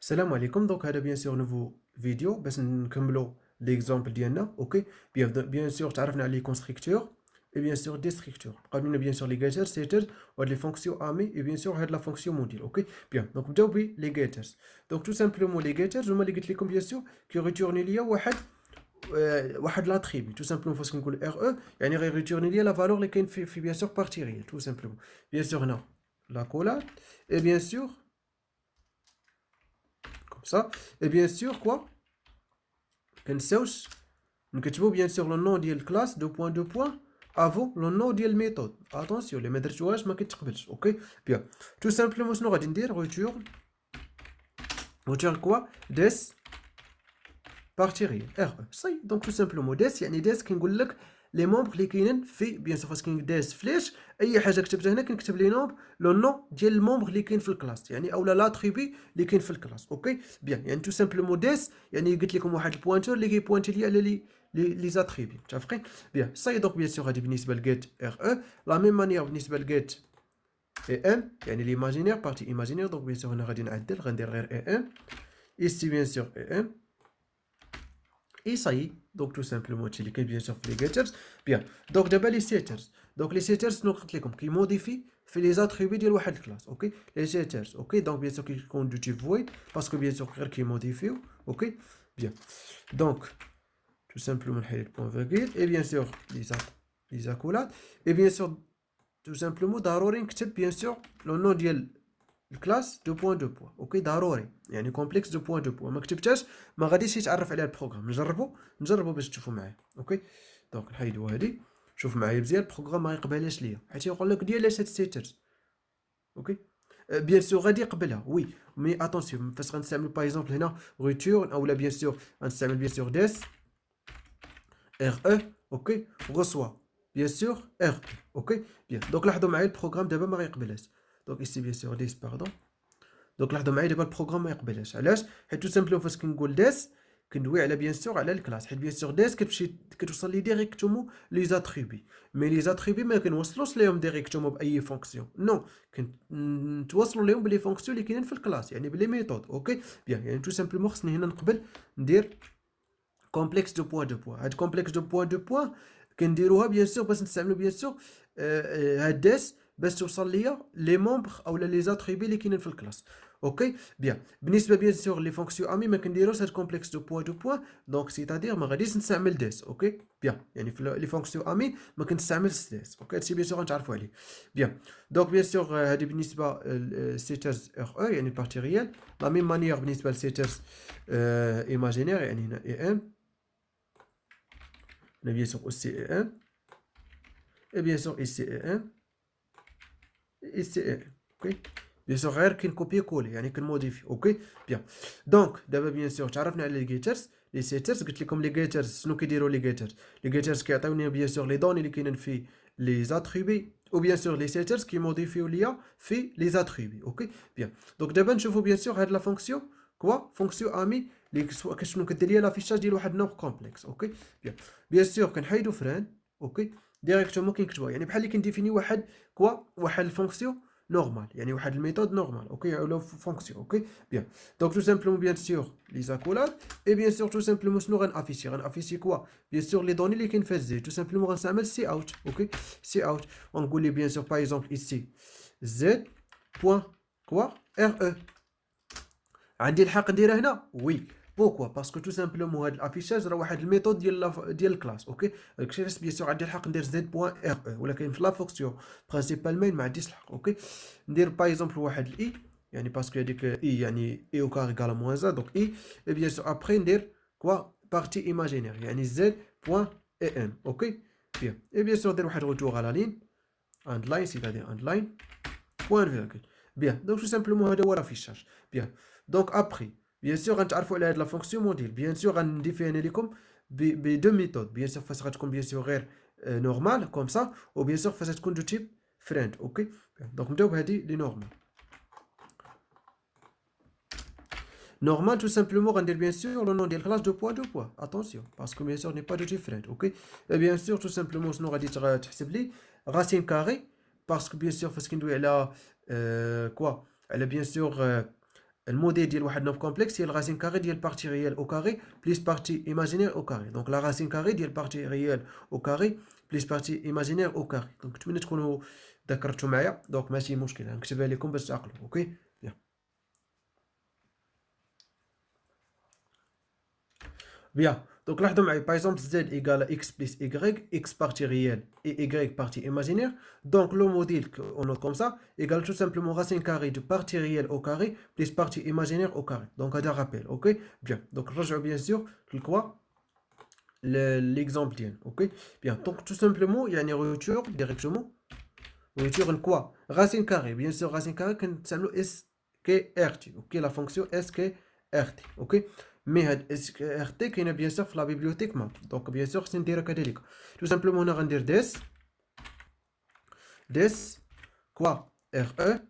السلام عليكم. دونك هذا بيان سور نوفو فيديو باش نكملوا ليكزامبل ديالنا. اوكي بيان سور تعرفنا على لي كونستركتور اي بيان سور ديستركتور، بقاو لنا بيان سور لي غيترز سيترز وهاد لي فونكسيون امي اي بيان سور هاد لا فونكسيون موديل. اوكي بيان دونك نبداو بي لي غيترز. دونك تو سامبلومون لي غيترز هما اللي قلت لكم بيان سور كي ريتورني ليا واحد لاتريبي. تو سامبلومون فاش كنقول ار او يعني غير ريتورني ليا لا فالور اللي كاين في بيان سور بارتي ريال. تو سامبلومون بيان سور هنا لا كولاد اي بيان سور ça. Et bien sûr, quoi? نكتبو bien sûr le nom ديال الكلاس دو بوان دو بوان افو le nom ديال الميثود. اتونسيون اللي ما درتوهاش ما كيتقبلش. اوكي بيان تو سامبلومون شنو غادي ندير؟ ريتورن كوا ديس بارتي ريال ار صي. دونك تو سامبلومون ديس يعني ديس كنقول لك لي مومبر اللي كاينين في بيان سور فاش كنديس فلاش اي حاجه كتبتها هنا كنكتب لي نومبر لو نو ديال المومبر اللي كاين في الكلاس يعني اولا لاتريبي اللي كاين في الكلاس. اوكي بيان يعني تو سامبلومون ديس يعني قلت لكم واحد البوينتور اللي كيبوينتي لي على لي زاتريبي. متفقين بيان صاي. دونك بيان سور هذه بالنسبه لجيت ار او لا ميم مانيير بالنسبه لجيت اي ام يعني ليماجينير بارتي ايماجينير. دونك بيان سور هنا غادي نعدل غندير غير اي ام ايسي بيان سور اي ام et ça y est. Donc tout simplement tu les bien sûr les getters. Bien donc d'abord les setters. Donc les setters nous قلت لكم qui modifient في les attributs ديال واحد الكلاس. اوكي les setters. اوكي donc bien sûr qui يكون du type void parce que bien sûr غير qui modifie. اوكي bien donc tout simplement نحيد point virgule et bien sûr les accolades et bien sûr tout simplement ضروري نكتب bien sûr le nom ديال الكلاس دو بوان دو بوان. اوكي ضروري يعني كومبلكس دو بوان دو بوان ما كتبتهاش ما غاديش يتعرف عليها البروغرام. نجربوا باش تشوفوا معايا. اوكي دونك نحيدوا هادي شوف معايا مزيان البروغرام ما يقبلهاش ليا حيت يقول لك ديال هاد سيترز. اوكي بيان سور غادي يقبلها وي مي اتونسيون فاش غنستعملوا باغ اكزومبل هنا ريتورن اولا بيان سور غنستعمل بيان سور ديس ار او. اوكي غوسوا بيان سور ار. اوكي بيان دونك لاحظوا معايا البروغرام دابا ما غيقبلهاش. دونك ici bien sûr 10 pardon. دونك لاحظوا معايا دابا البروغرام ما يقبلهاش. علاش؟ حيت تو سامبلومون فاش كنقول ديس كندوي على بيان سور على الكلاس حيت بيان سور ديس كتوصل لي ديريكتومون لي زاتريبي مي لي زاتريبي ما كنوصلوش ليهم ديريكتومون باي فونكسيون نو كنتواصلوا ليهم بلي فونكسيون اللي كاينين في الكلاس يعني بلي ميثود. اوكي بيان يعني تو سامبلومون خصني هنا نقبل ندير كومبلكس دو بوان دو بوان. هاد كومبلكس دو بوان دو بوان كنديروها بيان سور باش نستعملوا بيان سور هاد ديس باش توصل ليا لي مومبر اولا لي زاتريبي اللي كاينين في الكلاس. اوكي بيان بالنسبه بيان سور لي فونكسيون امي ما كنديروش هاد كومبلكس دو بوان donc c'est-à-dire ما غاديش نستعمل ديس. اوكي بيان يعني في لي فونكسيون امي ما كنستعملش ديس. اوكي هادشي بيان سور غنتعرفوا عليه. بيان دونك بيان سور هادي بالنسبه لسيترز ار او يعني بارتي ريال. لا ميم مانيير بالنسبه لسيترز ايماجينير يعني هنا اي ام هنا بيان سور aussi اي ام et bien sûr ici et 1 ici et 1. اوكي بيان سور غير كنكوبي كولي يعني كنموديفي. اوكي بيان دونك دابا بيان سور تعرفنا على لي جيترز لي سيترز. قلت لكم لي جيترز شنو كيديروا لي جيترز كيعطيوني بيان سور لي دوني اللي كاينين في لي زاتريبي او بيان سور لي سيترز كيموديفيو ليا في لي زاتريبي. اوكي بيان دونك دابا نشوفوا بيان سور هاد لا فونكسيون كوا فونكسيون امي اللي شنو كدير ليا لافيشاج ديال واحد نومبر كومبلكس. اوكي بيان سور كنحيدو فران. اوكي ديريكتومون كنكتبوها يعني بحال اللي كنديفيني واحد الفونكسيون نورمال يعني واحد الميثود نورمال. اوكي ولا فونكسيون. اوكي بيان دونك تو سامبلومون بيان سور لي زاكولاد اي بيان سور تو سامبلومون شنو غنافيشي كوا بيان سور لي دوني اللي كاين في الزد. تو سامبلومون غنستعمل سي اوت. اوكي سي اوت ونقول لي بيان سور باغ اكزومبل ايسي زد بوين كوا ار او. عندي الحق نديرها هنا وي بوكوا باسكو تو سامبلومون هاد الافيشاج راه واحد الميثود ديال الكلاس. اوكي داكشي علاش بيان سور عندي الحق ندير زد بوان ار او ولكن في لا فونكسيون برينسيبال مين ما عنديش الحق. اوكي ندير باغ اكزومبل واحد الاي يعني باسكو هذيك اي يعني اي او كار ايكال موان زا دونك اي اي بيان سور ابري ندير كوا بارتي ايماجينير يعني زد بوان اي ام. اوكي بيان اي بيان سور ندير واحد روتور على لين اند لاين سيتادير اند لاين بوان فيرغول. بيان دونك تو سامبلومون هذا هو لافيشاج. بيان دونك ابري بيان سور غنتعرفوا على هاد لا فونكسيون موديل. بيان سور غنديفيني لكم بدو ميثود. بيان سور فاش غتكون بيان سور غير نورمال كوم سا و بيان سور فاش تكون دو تيب فريند. اوكي دونك نبداو بهادي لي نورمال. نورمال tout simplement غندير bien sûr le nom ديال الكلاس دو بوان attention parce que bien sûr n'est pas de different. ok et bien sûr tout simplement شنو غادي تحسب لي racine carré parce que bien sûr فاش كندوي على كوا على bien sûr الموديل ديال واحد نومبر كومبلكس هي الراسين كاري ديال بارتي ريال او كاري بليس بارتي ايماجينير او كاري. دونك لا راسين كاري ديال بارتي ريال او كاري بليس بارتي ايماجينير او كاري. دونك نتمنى تكونوا ذكرتوا معايا. دونك ماشي مشكل نكتبها لكم باش تعقلوا. اوكي بيان. Donc là, par exemple, z égale à x plus y, x partie réelle et y partie imaginaire. Donc le modèle qu'on note comme ça égale tout simplement racine carrée de partie réelle au carré plus partie imaginaire au carré. Donc à un rappel, ok. Bien. Donc rejoins bien sûr quoi l'exemple bien, ok. Bien. Donc tout simplement il y a une rupture directement. Rupture en quoi? Racine carrée. Bien sûr racine carrée qu'on s'appelle SKRT. Ok, la fonction SKRT. Ok. Mais RT qui est bien sûr dans la bibliothèque math. Donc bien sûr c'est ندير كذلك. Tout simplement on a غندير des quoi RE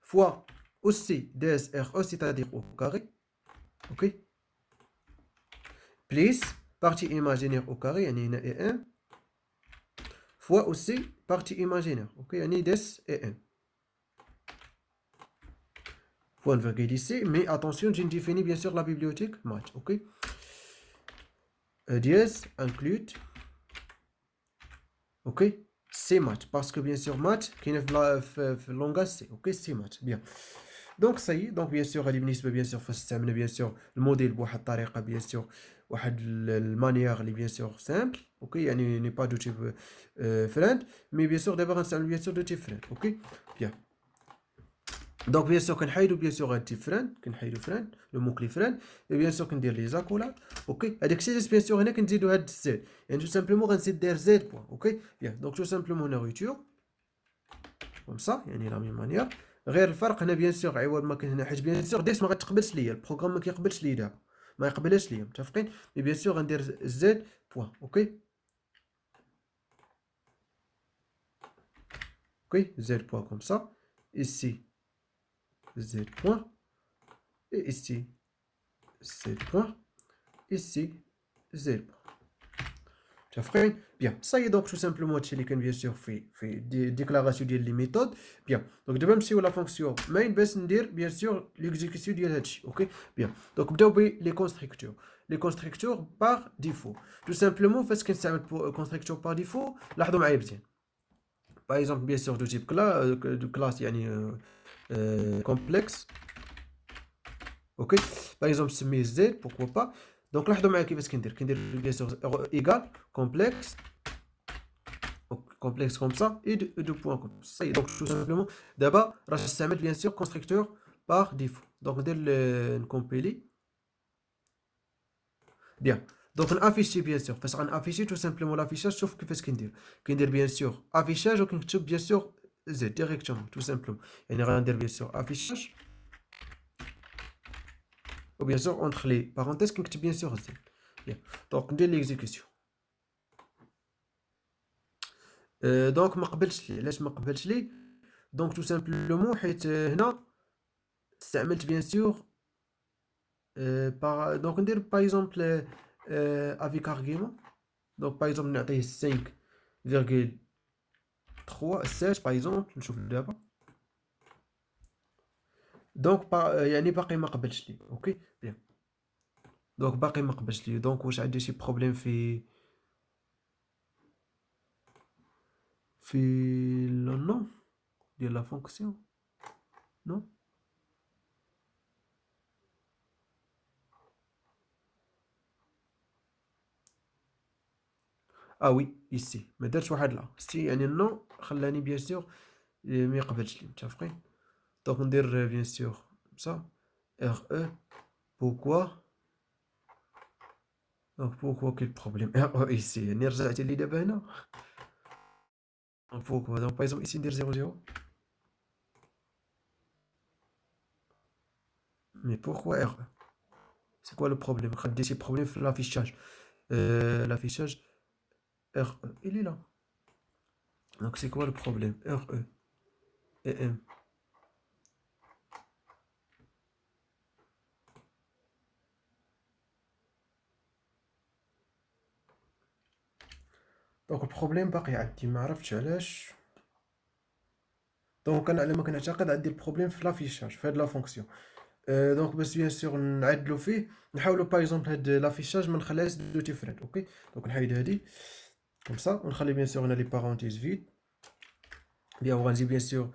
fois aussi des RE c'est-à-dire au carré. OK. Plus partie imaginaire au carré يعني هنا et 1 fois aussi partie imaginaire. OK, يعني des et 1. Point virgule ici, mais attention, j'ai défini bien sûr la bibliothèque math. OK. Dièse inclut, ok, c'est math parce que bien sûr math qui est le langage c'est ok, c'est math. Bien, donc ça y est. Donc bien sûr هذه بالنسبه bien sûr فاش استعملنا bien sûr الموديل بواحد الطريقه bien sûr واحد المانيير اللي bien sûr simple. ok, يعني n'est pas de type friend, mais bien sûr d'abord غنستعمل bien sûr de type friend. ok. bien. Donc bien sûr كنحيدو bien sûr هاد type friend, كنحيدو friend le mot clé friend et bien sûr كندير لي زاكولات. اوكي هذاك الشيء bien sûr هنا كنزيدو هاد z يعني tout simplement غنزيد داير z بوان. اوكي bien. donc tout simplement هنا rupture comme ça يعني لا ميم مانيير. غير الفرق هنا bien sûr عوض ما كان هنا حيت bien sûr ديس ما غتقبلش ليا البروغرام ما كيقبلش ليا دابا ما يقبلهاش ليا متفقين. mais bien sûr غندير z بوان. اوكي اوكي z بوان comme ça ici z point et ici z point ici z point. تفقين. bien ça y est. donc tout simplement هادشي اللي كان bien sûr في ديكلاراسيون ديال لي ميثود. bien donc دابا نمشيو لا فونكسيون main باش ندير bien sûr ليكزيكسيون ديال هادشي. اوكي bien. donc نبداو ب لي كونستركتور. لي كونستركتور بار ديفو. tout simplement فاش كنستعمل كونستركتور بار ديفو لاحظوا معايا مزيان. par exemple bien sûr de type classe يعني complexe. ok par exemple سميه z pourquoi pas. donc لاحظوا معايا كيفاش كندير bien sûr égal complexe comme ça et deux points comme ça. donc tout simplement d'abord راح نستعمل bien sûr constructeur par défaut. donc ندير نكومبيلي. bien donc نافيشي bien sûr فاش غنافيشي tout simplement l'affichage. شوف كيفاش كندير bien sûr affichage وكنكتب bien sûr z directement tout simplement يعني غندير bien sûr affichage ou bien sûr entre les parenthèses كنكتب bien sûr z. bien donc ندير l'exécution. دونك ما قبلش لي. علاش ما قبلش لي؟ دونك تو سامبلومون حيت هنا استعملت بيان سور دونك ندير باغ اكزومبل افيك ارغيومون. دونك باغ اكزومبل نعطيه 5.3 7 باغ اكزومبل. نشوف دابا دونك يعني باقي ما قبلش لي. اوكي بيان. دونك باقي ما قبلش لي. دونك واش عندي شي بروبليم في le nom de la fonction? Non. ah oui ici ما درتش واحد لا سي يعني النو خلاني بيان سور ما يقبلش لي متفقين. دونك ندير بيان سور ça ر او pourquoi. donc pourquoi quel problème ر او ici يعني رجعت لي دابا هنا. donc pourquoi donc par exemple ici ندير 0 mais pourquoi ر او c'est quoi le problème. خدي شي problème في l'affichage. l'affichage ر او il est là. donc c'est quoi le problème ر او et m. دونك البروبليم باقي عندي ما عرفتش علاش. دونك انا على ما كنعتقد عندي البروبليم في لافيشاج في هاد لا فونكسيون. دونك باش بيان سور نعدلو فيه نحاولو باغ اكزومبل هاد لافيشاج ما نخليهاش دو ديفرنت. اوكي دونك نحيد هادي كوم سا ونخلي بيان سور هنا لي بارونتيز فيد بيان. وغنجي بيان سور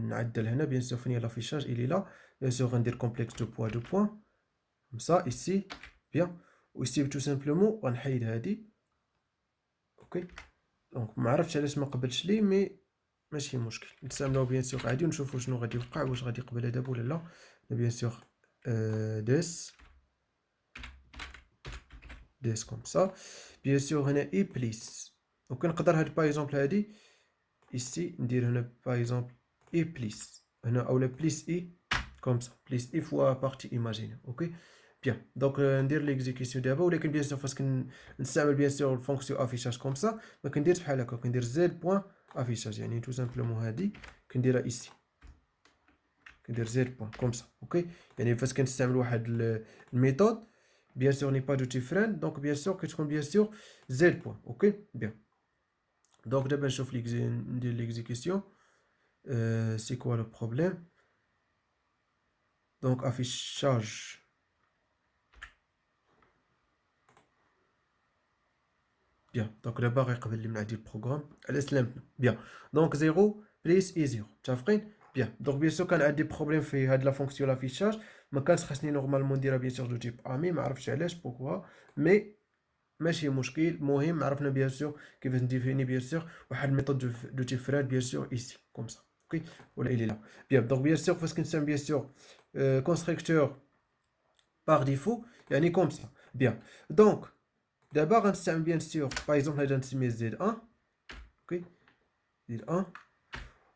نعدل هنا بيان سور فين هي لافيشاج الي لا بيان سور غندير كومبلكس دو بوان كوم سا ايسي بيان. و ايسي تو سامبلومون غنحيد هادي. اوكي دونك ما عرفتش علاش ما قبلش لي مي ماشي مشكل نستعملوه بيان سور عادي ونشوفو شنو غادي يوقع واش غادي يقبلها دابا ولا لا. بيان سور ديس كوم سا بيان سور هنا اي بليس. دونك نقدر هاد باغ اكزومبل هادي ici ندير هنا باغ اكزومبل اي بليس هنا اولا بليس اي كوم سا بليس اي فوا بارتي ايماجيني. اوكي بيان دونك ندير ليكزيكسيون دابا ولكن بيان سور فاش نستعمل بيان سور الفونكسيون افيشاج كوم سا ما كنديرش بحال هكا كندير زد بوان افيشاج يعني تو سامبلومون هادي كنديرها ايسي كندير زد بوان كوم سا. اوكي يعني فاش كنستعمل واحد الميثود بيان سور ني با دو ديفرنت دونك بيان سور كتكون بيان سور زد بوان. اوكي بيان دونك دابا نشوف ندير ليكزيكسيون سي كوا لو بروبليم. دونك افيشاج بيان دونك دابا غيقبل لي من عندي البروغرام على سلامتنا. بيان دونك 0 بليس اي 0 متفقين. بيان دونك بيان سور كان عندي بروبليم في هاد لا فونكسيون لافيشاج ما كانش خاصني نورمالمون نديرها بيان سور دو تيب امي ما عرفتش علاش بوكوا مي ماشي مشكل. المهم عرفنا بيان سور كيفاش نديفيني بيان سور واحد الميثود دو تيب فراد بيان سور ايسي كوم سا. اوكي ولا الي لا بيان دونك بيان سور فاش كنستعمل بيان سور كونستركتور باغ ديفو يعني كوم سا. بيان دونك دابا غنستعمل بيان سور باغ اكزومبل هذا نسميه زد 1. اوكي زد 1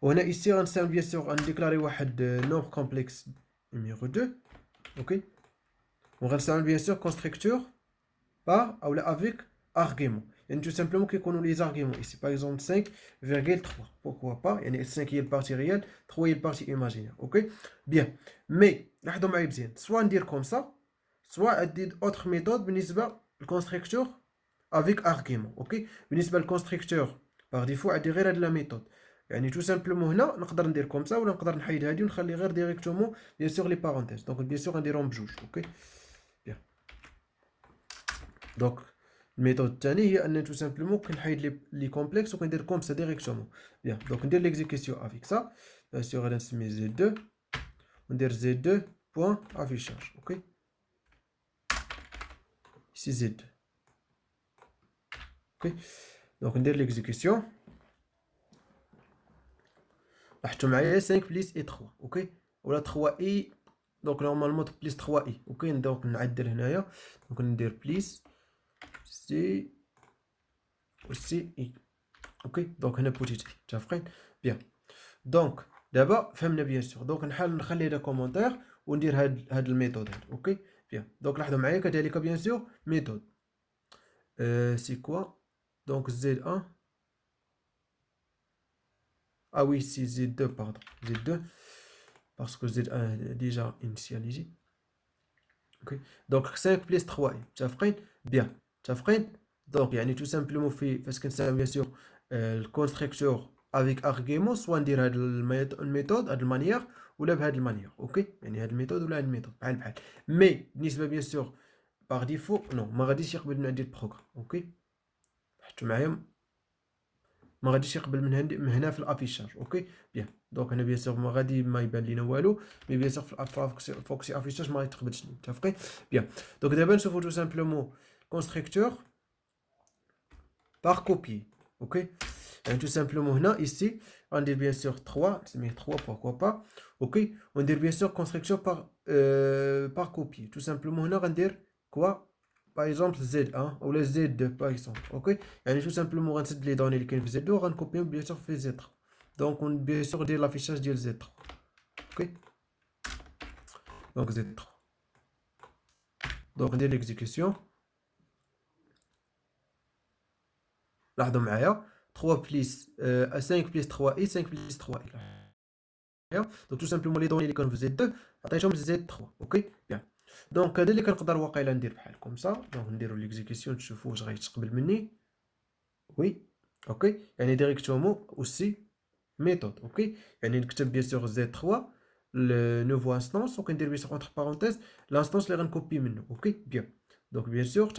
وهنا ايسي غنستعمل بيان سور غنديكلاري واحد نومبر كومبلكس نيميرو 2. اوكي وغنستعمل بيان سور كونستركتور par ou avec argument. Et tout simplement qui connaît les arguments ici par exemple 5,3 pourquoi pas يعني 5 هي البارتي ريال 3 هي البارتي imaginaire. اوكي بيان مي لاحظوا معايا مزيان سوا ندير كوم سا سوا ندير اوتر ميثود بالنسبه للكونستركتور avec argument. اوكي بالنسبه للكونستركتور باغ ديفو عندي غير هاد لا ميثود يعني تو سامبلومون هنا نقدر ندير كوم سا ولا نقدر نحيد هادي ونخلي غير ديريكتومون بيان سور لي بارونتيز. دونك بيان سور غنديرهم بجوج. اوكي بيان دونك الميثود الثاني هي ان تو سامبلومون كنحيد لي كومبلكس وكندير كوم سا ديريكتومون. بيان دونك ندير ليكزيكسيون افيك سا بيان سور غادي نسميه زد 2 وندير زد 2 بوان افيشاج. اوكي سي زد. اوكي دونك ندير ليكزيكسيون لاحظتوا معايا 5 بليس اي 3. اوكي ولا 3 اي دونك نورمالمون بليس 3 اي. اوكي دونك نعدل هنايا دونك ندير بليس سي و سي اي. اوكي دونك هنا بوتيت اي متفقين. بيان دونك دابا فهمنا بيان سور دونك نحاول نخلي هذا كومونتير وندير هاد الميثود هاد. اوكي بيان دونك لاحظوا معايا كذلك بيان سور ميثود سي كوا دونك زد 1 ah oui c'est Z2 pardon Z2 parce que Z1 déjà initialisé. ok donc 5 plus 3 متفقين. bien متفقين donc يعني tout simplement فاش كنستعمل bien sûr le constructeur avec argument soit ندير هاد الميثود هاد المانيير ولا بهاد المانيير. اوكي يعني هاد الميثود ولا هاد الميثود بحال مي بالنسبه bien sûr par défaut non ما غاديش يقبل من عندي البروغرام. اوكي حطوا معايا ما غاديش يقبل من هنا في الافيشاج. اوكي بيان دونك هنا بيان سور ما غادي ما يبان لينا والو مي بيان سور في الفوكسي افيشاج ما غيتقبلش لي. متفقين. بيان دونك دابا نشوفو تو سامبلومون كونستركتور باغ كوبي. اوكي يعني تو سامبلومون هنا ايسي غندير بيان سور 3 نسميه 3 بوركوا با. اوكي وندير بيان سور كونستركتور باغ كوبي تو سامبلومون هنا غندير كوا باغ اكزومبل زد 1 ولا زد 2 باغ اكزومبل. اوكي يعني تو سامبلومون غنسد لي دوني اللي كاين في زد 2 وغنكوبيهم بيان سور في زد 3 دونك بيان سور ندير لافيشاج ديال زد 3. اوكي دونك زد 3 دونك ندير ليكزيكسيون لاحظوا معايا 3 بليس 5 بليس 3 اي 5 بليس 3 اي دونك تو سامبلومون لي دوني اللي كانوا في زد 2 عطيتهم لزد 3. اوكي بيان دونك هذا اللي كنقدر واقيلا ندير بحال كوم سا دونك نديرو ليكزيكسيون تشوفوا واش غيتقبل مني. وي اوكي يعني ديريكتومون اوسي ميثود. اوكي يعني نكتب بيان سور زد 3 نوفو انستانس وكندير بيان سور اونتر بارونتيز لانستانس اللي غنكوبي منه. اوكي بيان. دونك بيان سور